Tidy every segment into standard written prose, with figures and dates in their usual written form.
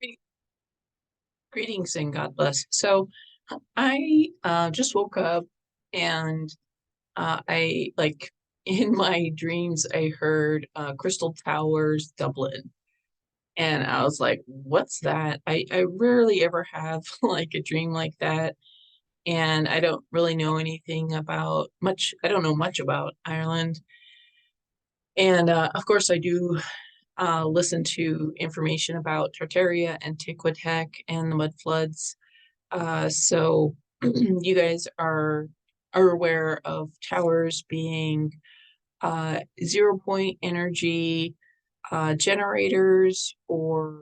Gre- Greetings and God bless. So I just woke up and I like in my dreams I heard Crystal Towers, Dublin. And I was like, what's that? I rarely ever have like a dream like that. And I don't really know anything about much. I don't know much about Ireland. And of course, I do listen to information about Tartaria and Tiquetec and the mud floods. So you guys are aware of towers being zero point energy generators or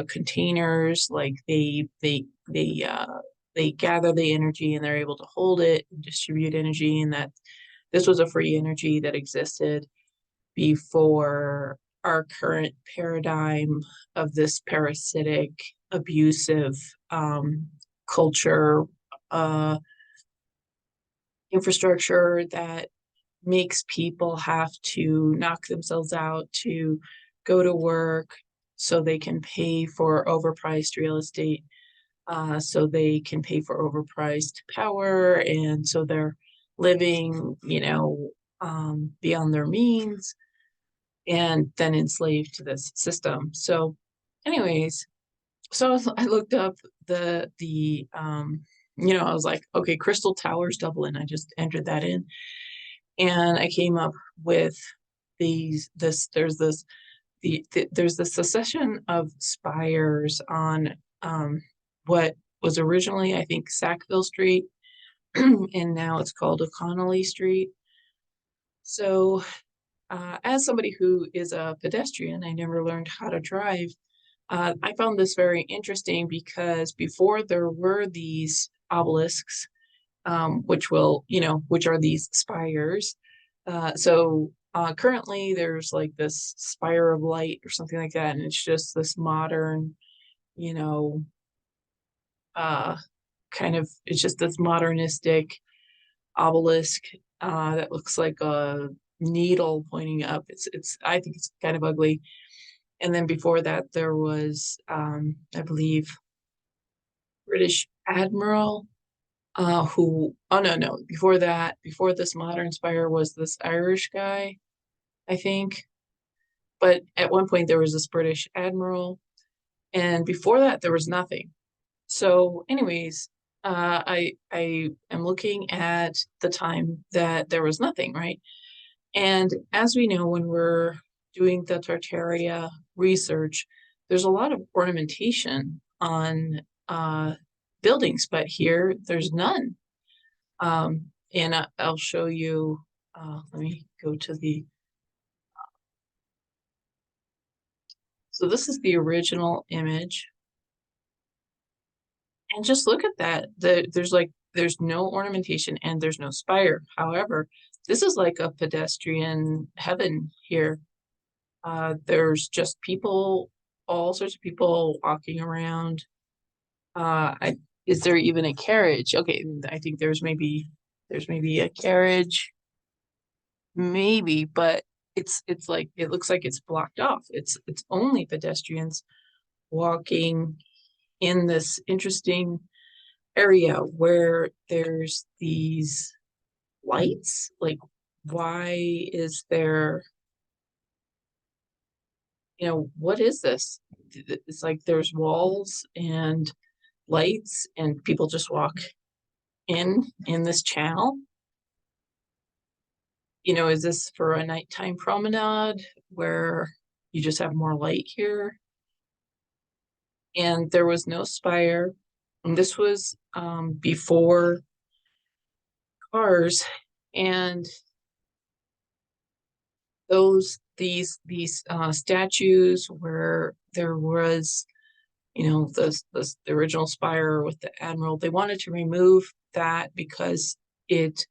containers. Like they gather the energy and they're able to hold it and distribute energy, and that this was a free energy that existed before our current paradigm of this parasitic, abusive culture, uh, infrastructure that makes people have to knock themselves out to go to work so they can pay for overpriced real estate, so they can pay for overpriced power, and so they're living, beyond their means and then enslaved to this system. So, anyways, I looked up I was like, okay, Crystal Towers, Dublin. I just entered that in, and I came up with these. This there's this succession of spires on what was originally, I think, Sackville Street, and now it's called O'Connelly Street. So, as somebody who is a pedestrian, I never learned how to drive. I found this very interesting because before there were these obelisks, which are these spires. Currently there's like this spire of light or something like that, and it's just this modern, you know, uh, it's just this modernistic obelisk that looks like a needle pointing up. I think it's kind of ugly. And then before that, there was, I believe, British Admiral, oh no, before that, before this modern spire was this Irish guy, I think. But at one point, there was this British Admiral. And before that, there was nothing. So, anyways, I am looking at the time that there was nothing, right? And as we know, when we're doing the Tartaria research, there's a lot of ornamentation on buildings, but here there's none. And I'll show you. Let me go to the. So this is the original image, and just look at that. There's no ornamentation and there's no spire. However, this is like a pedestrian heaven here. There's just people, all sorts of people walking around. Is there even a carriage? Okay, I think there's maybe a carriage, maybe, but it's like it looks like it's blocked off. It's only pedestrians walking in this interesting area where there's these lights. Like, why is there, what is this? It's like there's walls and lights and people just walk in this channel. Is this for a nighttime promenade where you just have more light here? And there was no spire. And this was before cars, and these statues where there was, the original spire with the admiral. They wanted to remove that because it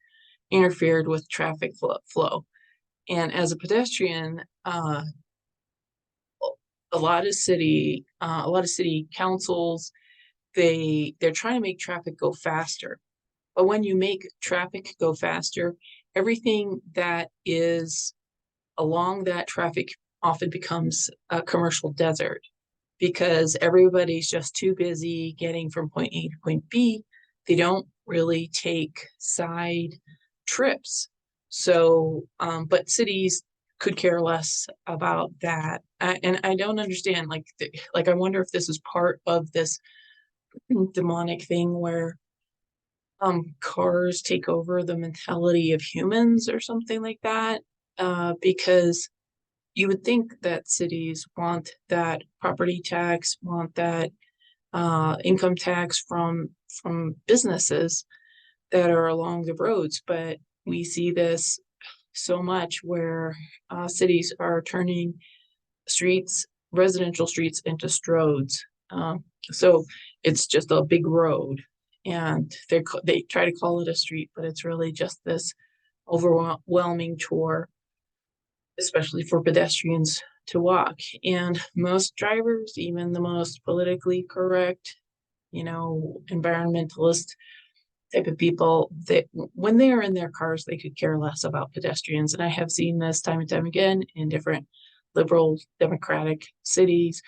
interfered with traffic flow. And as a pedestrian, a lot of city councils, they're trying to make traffic go faster. But when you make traffic go faster, everything that is along that traffic often becomes a commercial desert. because everybody's just too busy getting from point A to point B. They don't really take side trips. So, but cities could care less about that. And I don't understand, like, I wonder if this is part of this demonic thing where cars take over the mentality of humans or something like that. Because you would think that cities want that property tax, want that income tax from businesses that are along the roads, but we see this so much where cities are turning streets, residential streets, into stroads. So it's just a big road, and they try to call it a street, but it's really just this overwhelming chore, especially for pedestrians to walk. And most drivers, even the most politically correct, environmentalist type of people, that when they are in their cars, they could care less about pedestrians. And I have seen this time and time again in different liberal democratic cities,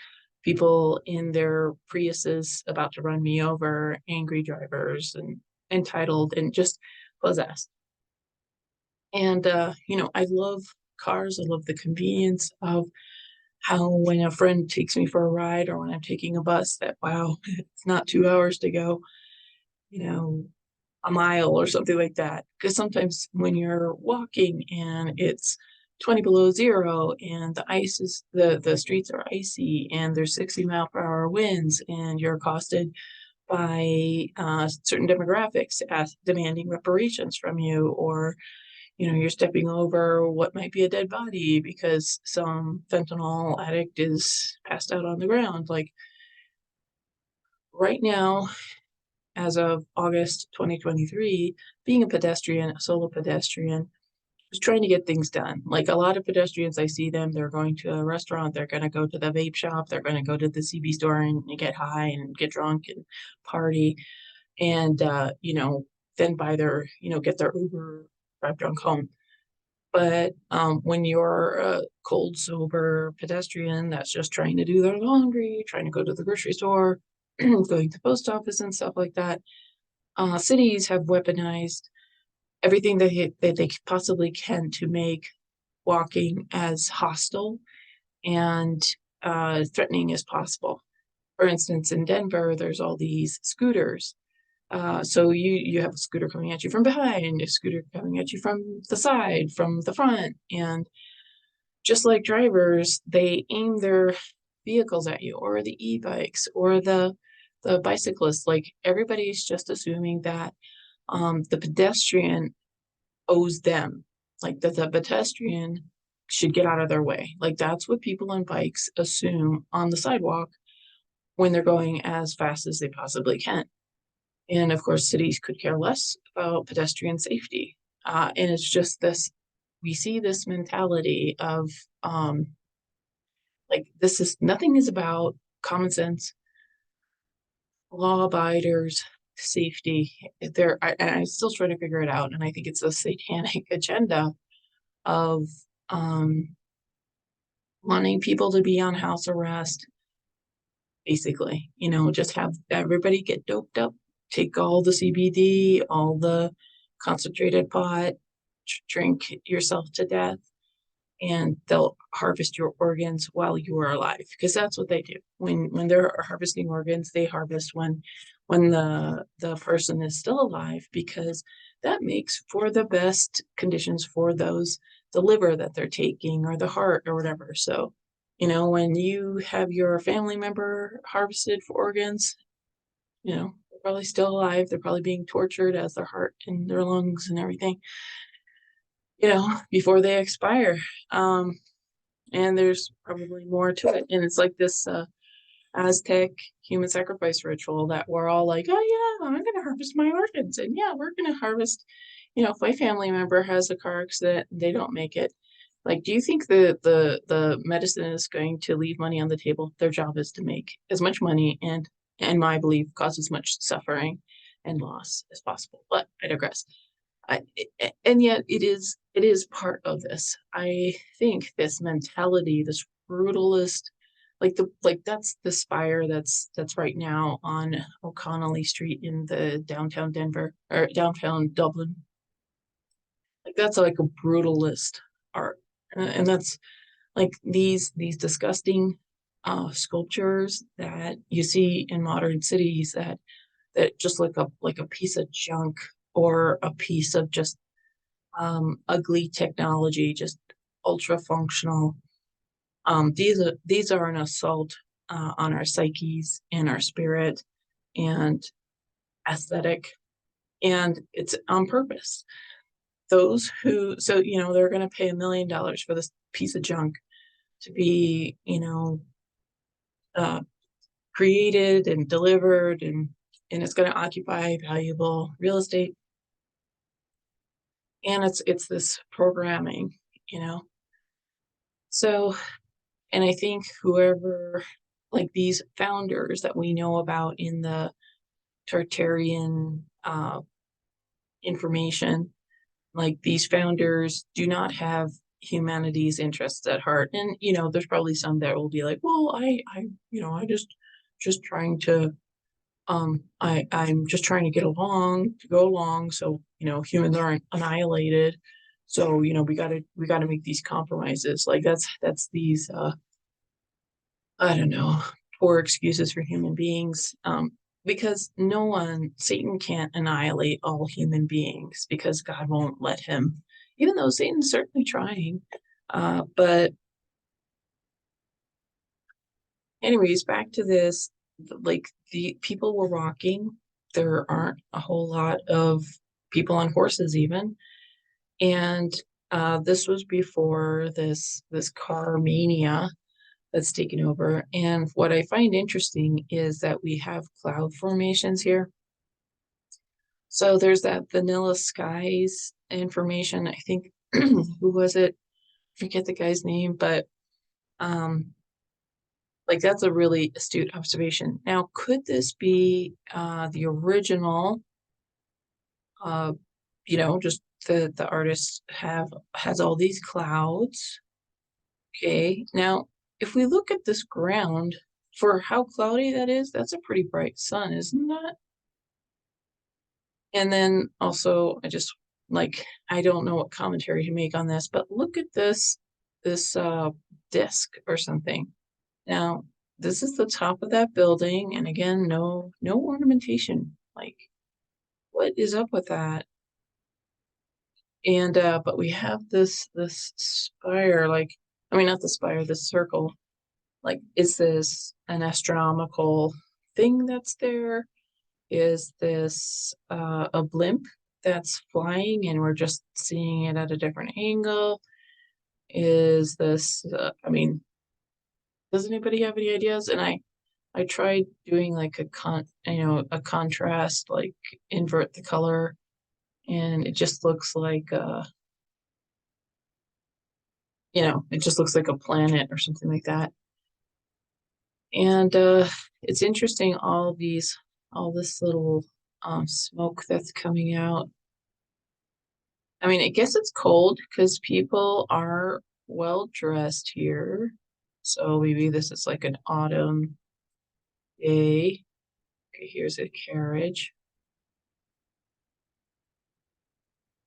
people in their Priuses about to run me over, angry drivers and entitled and just possessed. And I love cars. I love the convenience of how when a friend takes me for a ride or when I'm taking a bus, that wow, it's not 2 hours to go, you know, a mile or something like that. Because sometimes when you're walking and it's 20 below zero and the streets are icy and there's 60-mile-per-hour winds and you're accosted by certain demographics as demanding reparations from you, or you're stepping over what might be a dead body because some fentanyl addict is passed out on the ground. Like right now, as of August 2023, being a solo pedestrian, was trying to get things done. Like a lot of pedestrians, I see them, they're going to a restaurant, they're going to go to the vape shop, they're going to go to the CB store and get high and get drunk and party. And, then get their Uber, drive drunk home. But when you're a cold, sober pedestrian that's just trying to do their laundry, trying to go to the grocery store, going to the post office and stuff like that, cities have weaponized everything that they possibly can to make walking as hostile and threatening as possible. For instance, in Denver, there's all these scooters. So you have a scooter coming at you from behind, a scooter coming at you from the side, from the front, and just like drivers, they aim their vehicles at you, or the e-bikes, or the bicyclists. Like everybody's just assuming that the pedestrian owes them, like that the pedestrian should get out of their way. Like that's what people on bikes assume on the sidewalk when they're going as fast as they possibly can. And of course, cities could care less about pedestrian safety. And it's just this, we see this mentality of like, nothing is about common sense, law abiders, safety. And I'm still trying to figure it out. And I think it's a satanic agenda of wanting people to be on house arrest, basically, just have everybody get doped up, take all the CBD, all the concentrated pot, drink yourself to death, and they'll harvest your organs while you are alive, because that's what they do. When they're harvesting organs, they harvest when the person is still alive, because that makes for the best conditions for the liver that they're taking, or the heart, or whatever. So when you have your family member harvested for organs, they're probably still alive. They're probably being tortured as their heart and their lungs and everything, before they expire. And there's probably more to it. And it's like this Aztec human sacrifice ritual that we're all like, oh yeah, I'm going to harvest my organs. And yeah, we're going to harvest, if my family member has a car accident, they don't make it. Like, do you think the medicine is going to leave money on the table? Their job is to make as much money and my belief, cause as much suffering and loss as possible. But I digress. And yet it is part of this. I think this mentality, this brutalist that's the spire that's right now on O'Connelly Street in the downtown Denver or downtown Dublin. Like that's like a brutalist art. And that's like these disgusting sculptures that you see in modern cities that just look up like a piece of junk or a piece of just ugly technology, just ultra functional. These are an assault on our psyches and our spirit and aesthetic, and it's on purpose. Those who, so they're going to pay $1 million for this piece of junk to be, uh, created and delivered, and it's going to occupy valuable real estate, and it's this programming, you know. So, and I think whoever, like these founders that we know about in the Tartarian information, like these founders do not have humanity's interests at heart. And there's probably some that will be like, well, I just trying to I'm just trying to get along, to go along, so humans aren't annihilated. So we gotta make these compromises. Like that's these I don't know, poor excuses for human beings. Because Satan can't annihilate all human beings because God won't let him, even though Satan's certainly trying. But anyways, back to this, like the people were walking. There aren't a whole lot of people on horses even. And this was before this car mania that's taken over. And what I find interesting is that we have cloud formations here. So there's that vanilla skies information. I think who was it? Forget the guy's name, but like that's a really astute observation. Now, could this be the original? Uh, just the artist has all these clouds. Okay, now if we look at this ground for how cloudy that is, that's a pretty bright sun, isn't that? And then also, I don't know what commentary to make on this, but look at this disc or something. Now, this is the top of that building, and again, no ornamentation. Like, what is up with that? And but we have this spire, like, I mean, not the spire, this circle. Like, is this an astronomical thing that's there? Is this a blimp that's flying and we're just seeing it at a different angle? Is this, I mean, does anybody have any ideas? And I tried doing like a contrast, like invert the color, and it just looks like it just looks like a planet or something like that. And it's interesting, all this little smoke that's coming out. I mean, I guess it's cold because people are well dressed here. So maybe this is like an autumn day. Okay, here's a carriage.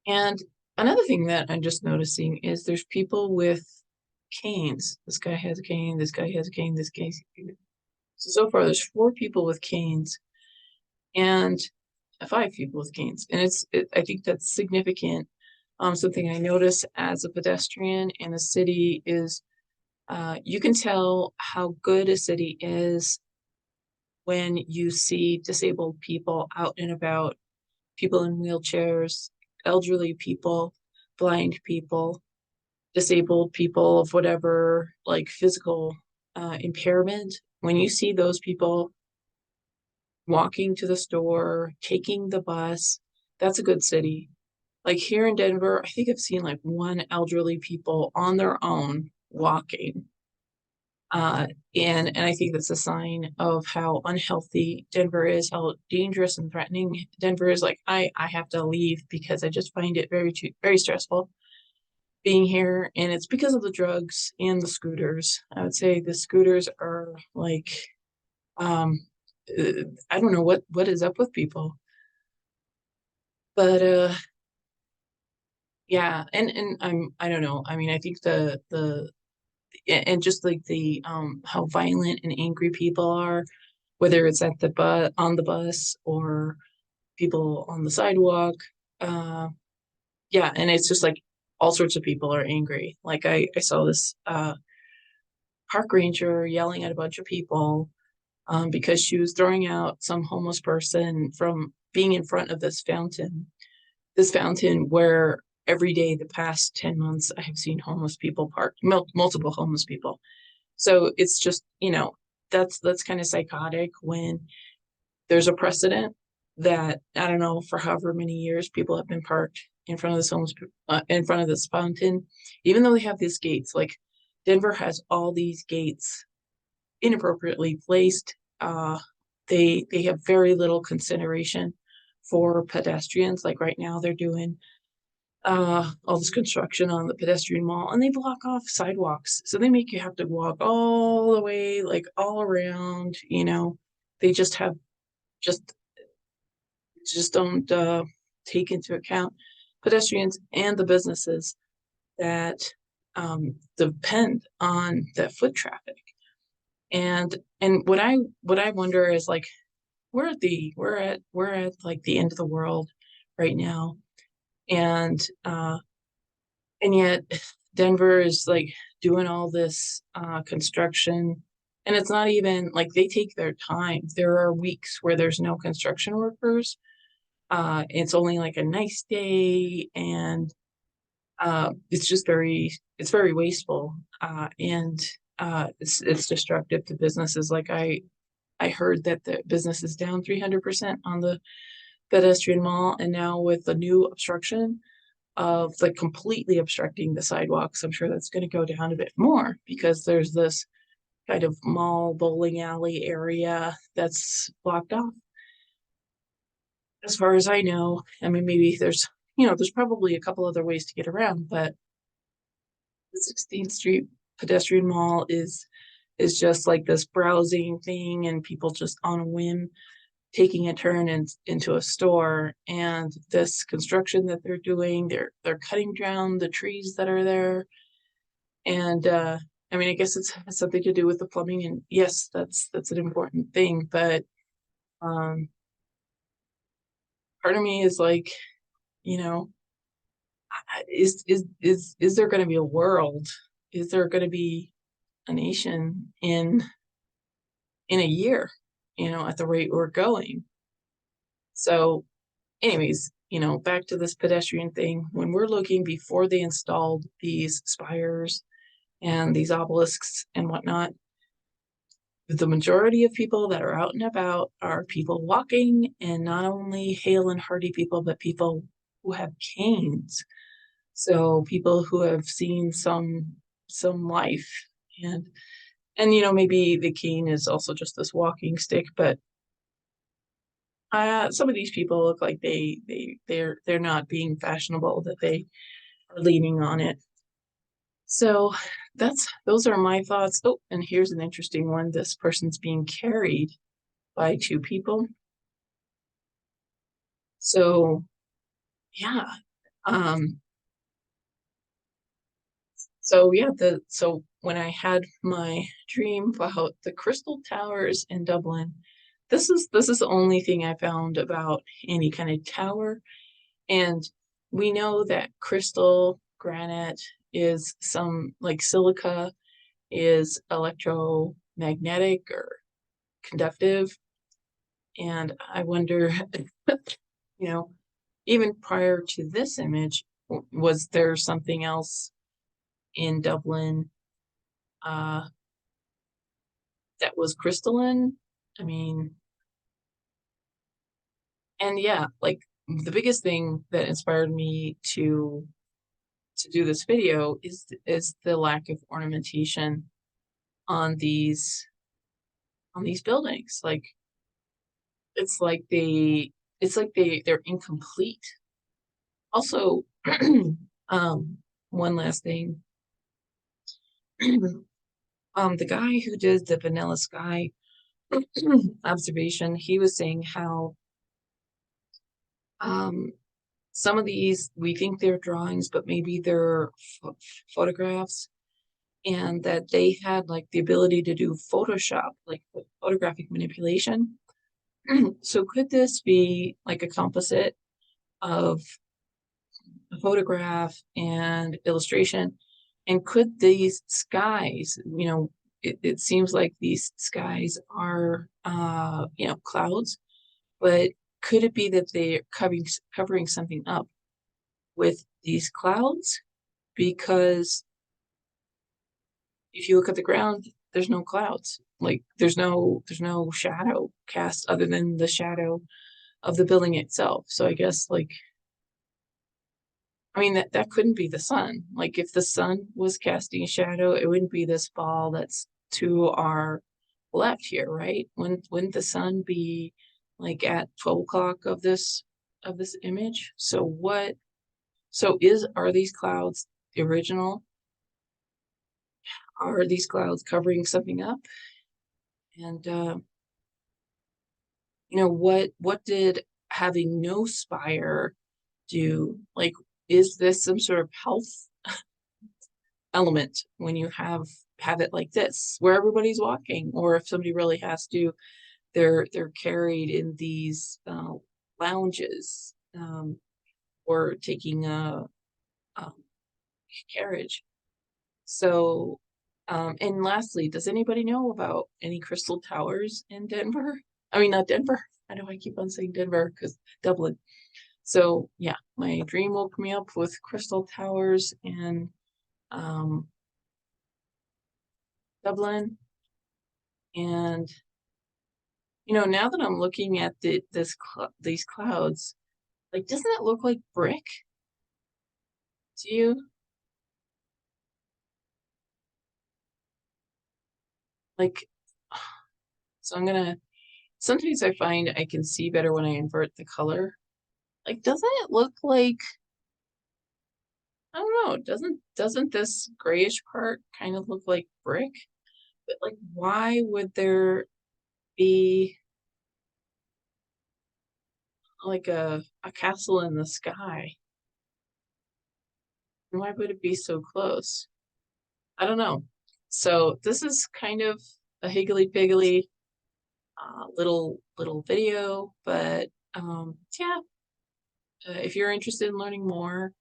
And another thing that I'm just noticing is there's people with canes. This guy has a cane, this guy has a cane, this guy. So far there's 4 people with canes and 5 people with canes. And I think that's significant. Something I notice as a pedestrian in a city is you can tell how good a city is when you see disabled people out and about, people in wheelchairs, elderly people, blind people, disabled people of whatever, like physical impairment. When you see those people walking to the store, taking the bus, that's a good city. Like here in Denver, I think I've seen like 1 elderly people on their own walking. And I think that's a sign of how unhealthy Denver is, how dangerous and threatening Denver is. Like I have to leave because I just find it very stressful. being here, and it's because of the drugs and the scooters. I would say the scooters are like, um, I don't know what is up with people, but yeah, and I don't know. I mean, I think the and just like the how violent and angry people are, whether it's at the bus on the bus or people on the sidewalk. Uh, yeah, and it's just like all sorts of people are angry. Like I saw this park ranger yelling at a bunch of people because she was throwing out some homeless person from being in front of this fountain where every day the past 10 months I have seen homeless people parked, multiple homeless people. So it's just, that's kind of psychotic when there's a precedent that I don't know for however many years people have been parked in front of this homeless in front of this fountain, even though they have these gates. Like Denver has all these gates inappropriately placed. They have very little consideration for pedestrians. Like right now, they're doing all this construction on the pedestrian mall, and they block off sidewalks, so they make you have to walk all the way, like all around. They just just don't take into account pedestrians and the businesses that depend on that foot traffic. And what I wonder is like we're at like the end of the world right now, and and yet Denver is like doing all this construction, and it's not even like they take their time. There are weeks where there's no construction workers. It's only like a nice day, and it's very wasteful, and it's destructive to businesses. Like I heard that the business is down 300% on the pedestrian mall, and now with the new obstruction of like completely obstructing the sidewalks, I'm sure that's going to go down a bit more because there's this kind of mall bowling alley area that's blocked off. As far as I know, I mean, maybe there's probably a couple other ways to get around, but the 16th Street pedestrian mall is just like this browsing thing and people just on a whim taking a turn into a store. And this construction that they're doing, they're cutting down the trees that are there. And I mean, I guess it's has something to do with the plumbing, and yes, that's an important thing. But um, part of me is like, you know, is there going to be a world? Is there going to be a nation in a year? At the rate we're going. So, anyways, back to this pedestrian thing. When we're looking before they installed these spires and these obelisks and whatnot, the majority of people that are out and about are people walking, and not only hale and hearty people, but people who have canes. So people who have seen some life, and maybe the cane is also just this walking stick, but some of these people look like they're not being fashionable, that they are leaning on it. So those are my thoughts. Oh, and here's an interesting one. This person's being carried by two people. So yeah. Um, so yeah, so when I had my dream about the Crystal Towers in Dublin, this is the only thing I found about any kind of tower. And we know that crystal granite is some like silica is electromagnetic or conductive. And I wonder, you know, even prior to this image, was there something else in Dublin uh, that was crystalline? I mean, and yeah, like the biggest thing that inspired me to do this video is the lack of ornamentation on these buildings. Like it's like they're incomplete. Also, um, one last thing. The guy who did the vanilla sky observation, he was saying how some of these we think they're drawings, but maybe they're photographs, and that they had like the ability to do Photoshop, like photographic manipulation. So could this be like a composite of a photograph and illustration? And could these skies, it seems like these skies are, clouds, but could it be that they're covering something up with these clouds? Because if you look at the ground, there's no clouds. Like there's no shadow cast other than the shadow of the building itself. So I guess that couldn't be the sun. Like if the sun was casting a shadow, it wouldn't be this ball that's to our left here, right? Wouldn't the sun be like at 12 o'clock of this image? Are these clouds the original? Are these clouds covering something up? And what did having no spire do? Like, is this some sort of health element when you have it like this, where everybody's walking, or if somebody really has to, they're carried in these lounges, or taking a carriage. So, and lastly, does anybody know about any crystal towers in Denver? I mean, not Denver. I know I keep on saying Denver because Dublin. So yeah, my dream woke me up with crystal towers in Dublin. And now that I'm looking at these clouds, like, doesn't it look like brick to you? Like, so sometimes I find I can see better when I invert the color. Like, doesn't it look like, I don't know, doesn't this grayish part kind of look like brick? But like, why would there be like a castle in the sky? And why would it be so close? I don't know. So this is kind of a higgly piggly little video, but yeah, if you're interested in learning more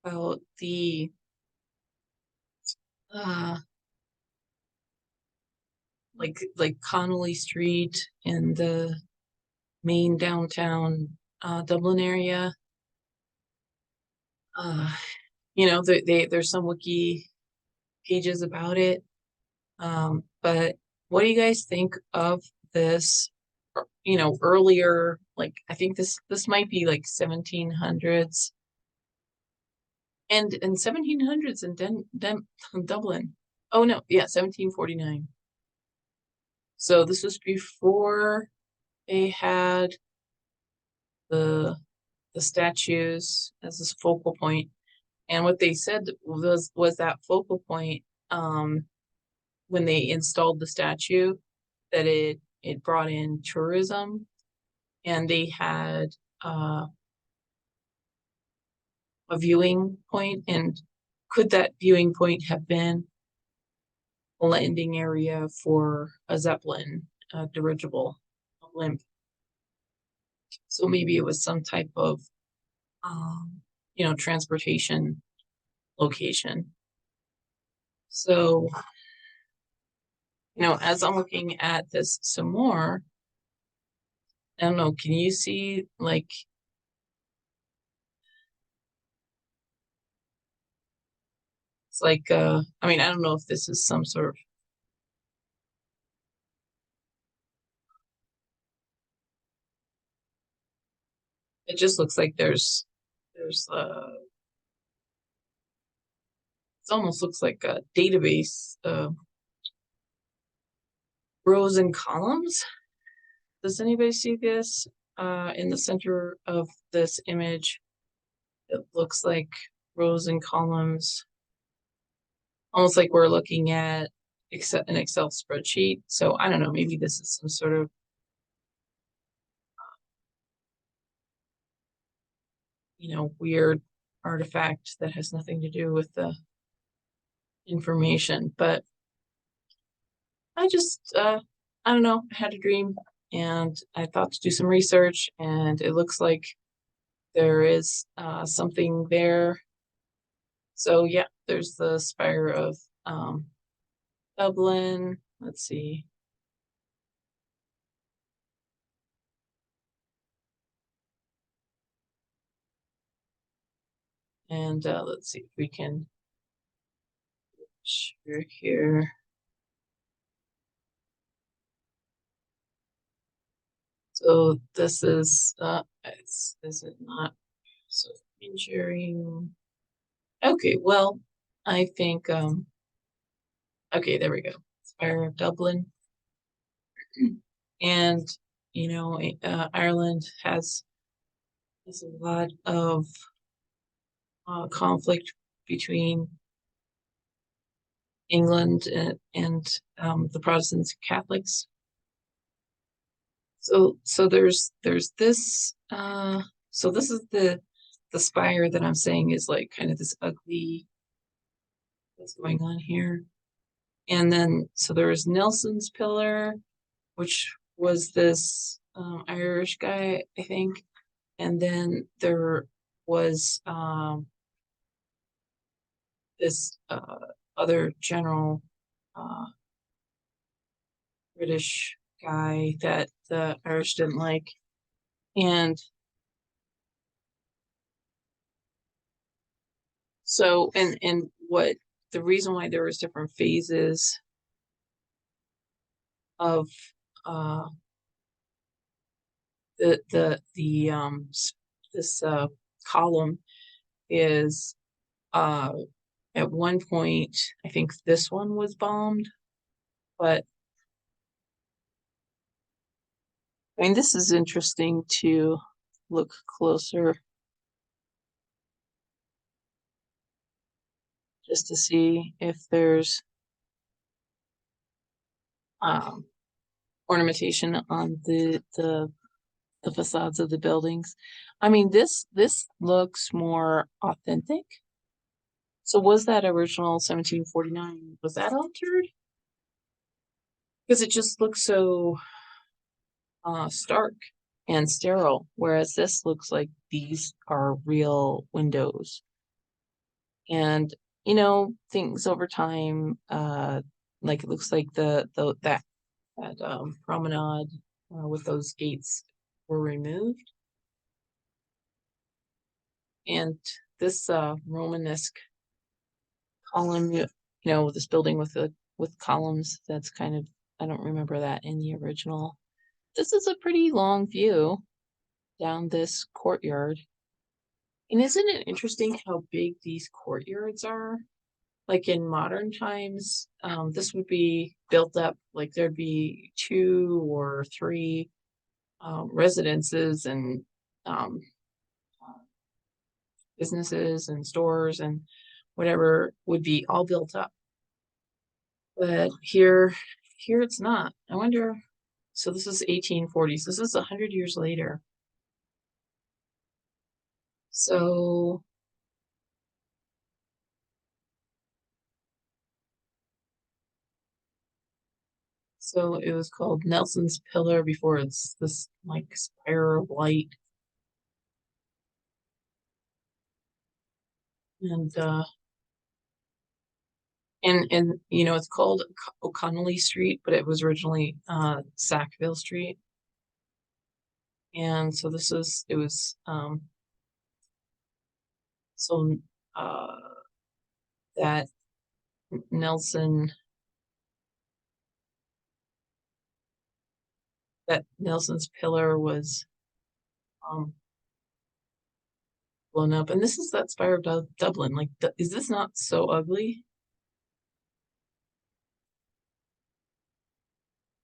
about the uh, like Connolly Street and the main downtown Dublin area, uh, there's some wiki pages about it. But what do you guys think of this? Earlier, like I think this might be like 1700s, and in 1700s in Dublin. Oh no, yeah, 1749. So this was before they had the statues as this focal point. And what they said was that focal point, when they installed the statue, that it brought in tourism, and they had a viewing point. And could that viewing point have been a landing area for a Zeppelin, a dirigible, a blimp? So maybe it was some type of transportation location. So, as I'm looking at this some more, I don't know, can you see like it's like I don't know if this is some sort of, it just looks like there's it almost looks like a database, rows and columns. Does anybody see this in the center of this image? It looks like rows and columns, almost like we're looking at an Excel spreadsheet. So I don't know, maybe this is some sort of, weird artifact that has nothing to do with the information. But I just, I don't know, I had a dream and I thought to do some research, and it looks like there is something there. So yeah, there's the spire of Dublin. Let's see. And let's see if we can share here. So this is is it not? So sharing. Okay, well, I think okay, there we go. Spire of Dublin. And Ireland has a lot of conflict between England and the Protestants and Catholics. So there's this so this is the spire that I'm saying is like kind of this ugly what's going on here. And then so there was Nelson's Pillar, which was this Irish guy, I think. And then there was this other general British guy that the Irish didn't like. And so, and what the reason why there was different phases of uh, the this column is uh, at one point, I think this one was bombed, but I mean, this is interesting to look closer just to see if there's um, ornamentation on the facades of the buildings. I mean, this looks more authentic. So was that original 1749? Was that altered? Because it just looks so stark and sterile, whereas this looks like these are real windows. And things over time, like it looks like that promenade with those gates were removed. And this Romanesque column, this building with columns, that's kind of, I don't remember that in the original. This is a pretty long view down this courtyard. And isn't it interesting how big these courtyards are? Like in modern times, this would be built up, like there'd be 2 or 3 residences and um, businesses and stores and whatever would be all built up. But here it's not. I wonder, so this is 1840s. This is 100 years later. So it was called Nelson's Pillar before it's this like spire of light. And it's called O'Connelly Street, but it was originally Sackville Street. And so it was so uh that Nelson that Nelson's Pillar was um blown up. And this is that spire of Dublin. Like, is this not so ugly?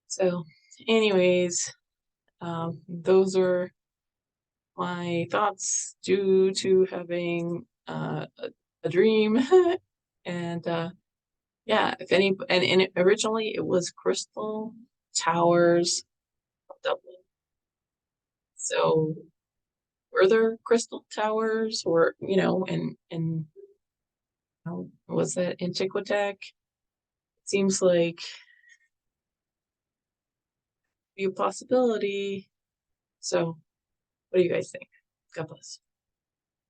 So anyways, those are my thoughts due to having a dream. And yeah, if any, originally it was Crystal Towers of Dublin. So were there Crystal Towers, or and was that Antiquitech? Seems like be a possibility. So what do you guys think? God bless.